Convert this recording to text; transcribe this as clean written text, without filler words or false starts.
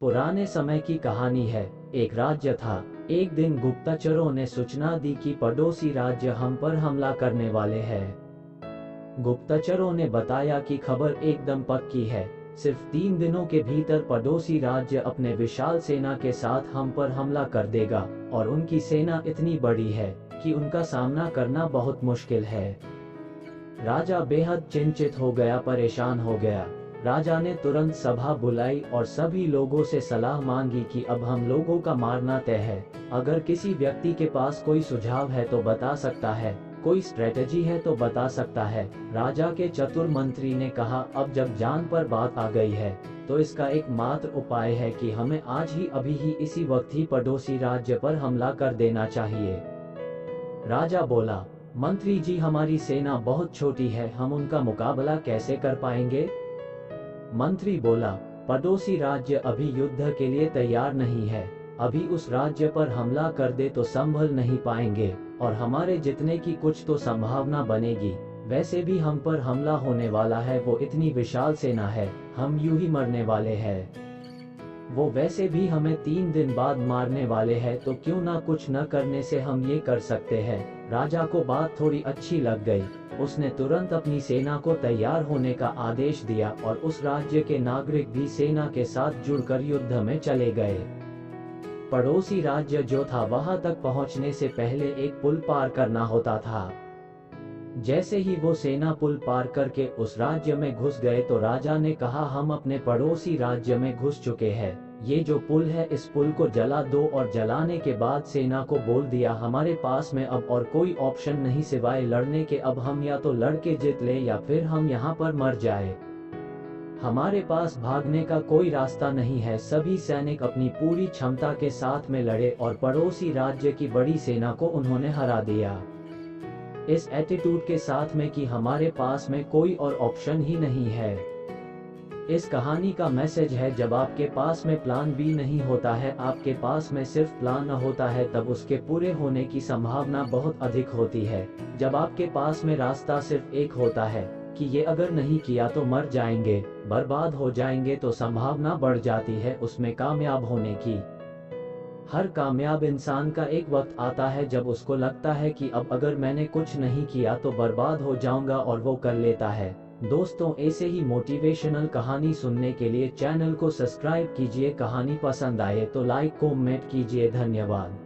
पुराने समय की कहानी है। एक राज्य था। एक दिन गुप्तचरों ने सूचना दी कि पड़ोसी राज्य हम पर हमला करने वाले हैं। गुप्तचरों ने बताया कि खबर एकदम पक्की है। सिर्फ 3 दिनों के भीतर पड़ोसी राज्य अपने विशाल सेना के साथ हम पर हमला कर देगा, और उनकी सेना इतनी बड़ी है कि उनका सामना करना बहुत मुश्किल है। राजा बेहद चिंतित हो गया, परेशान हो गया। राजा ने तुरंत सभा बुलाई और सभी लोगों से सलाह मांगी कि अब हम लोगों का मारना तय है। अगर किसी व्यक्ति के पास कोई सुझाव है तो बता सकता है, कोई स्ट्रेटजी है तो बता सकता है। राजा के चतुर मंत्री ने कहा, अब जब जान पर बात आ गई है तो इसका एकमात्र उपाय है कि हमें आज ही अभी ही इसी वक्त ही पड़ोसी राज्य पर हमला कर देना चाहिए। राजा बोला, मंत्री जी, हमारी सेना बहुत छोटी है, हम उनका मुकाबला कैसे कर पाएंगे? मंत्री बोला, पड़ोसी राज्य अभी युद्ध के लिए तैयार नहीं है। अभी उस राज्य पर हमला कर दे तो संभल नहीं पाएंगे, और हमारे जितने की कुछ तो संभावना बनेगी। वैसे भी हम पर हमला होने वाला है, वो इतनी विशाल सेना है, हम यूं ही मरने वाले हैं। वो वैसे भी हमें 3 दिन बाद मारने वाले हैं, तो क्यों ना कुछ न करने से हम ये कर सकते हैं। राजा को बात थोड़ी अच्छी लग गई। उसने तुरंत अपनी सेना को तैयार होने का आदेश दिया और उस राज्य के नागरिक भी सेना के साथ जुड़कर युद्ध में चले गए। पड़ोसी राज्य जो था वहां तक पहुंचने से पहले एक पुल पार करना होता था। जैसे ही वो सेना पुल पार करके उस राज्य में घुस गए तो राजा ने कहा, हम अपने पड़ोसी राज्य में घुस चुके हैं। ये जो पुल है, इस पुल को जला दो। और जलाने के बाद सेना को बोल दिया, हमारे पास में अब और कोई ऑप्शन नहीं सिवाय लड़ने के। अब हम या तो लड़के जीत ले या फिर हम यहाँ पर मर जाए। हमारे पास भागने का कोई रास्ता नहीं है। सभी सैनिक अपनी पूरी क्षमता के साथ में लड़े और पड़ोसी राज्य की बड़ी सेना को उन्होंने हरा दिया। इस एटीट्यूड के साथ में कि हमारे पास में कोई और ऑप्शन ही नहीं है। इस कहानी का मैसेज है, जब आपके पास में प्लान बी नहीं होता है, आपके पास में सिर्फ प्लान A होता है, तब उसके पूरे होने की संभावना बहुत अधिक होती है। जब आपके पास में रास्ता सिर्फ एक होता है कि ये अगर नहीं किया तो मर जाएंगे, बर्बाद हो जाएंगे, तो संभावना बढ़ जाती है उसमें कामयाब होने की। हर कामयाब इंसान का एक वक्त आता है जब उसको लगता है कि अब अगर मैंने कुछ नहीं किया तो बर्बाद हो जाऊंगा, और वो कर लेता है। दोस्तों, ऐसे ही मोटिवेशनल कहानी सुनने के लिए चैनल को सब्सक्राइब कीजिए। कहानी पसंद आए तो लाइक कमेंट कीजिए। धन्यवाद।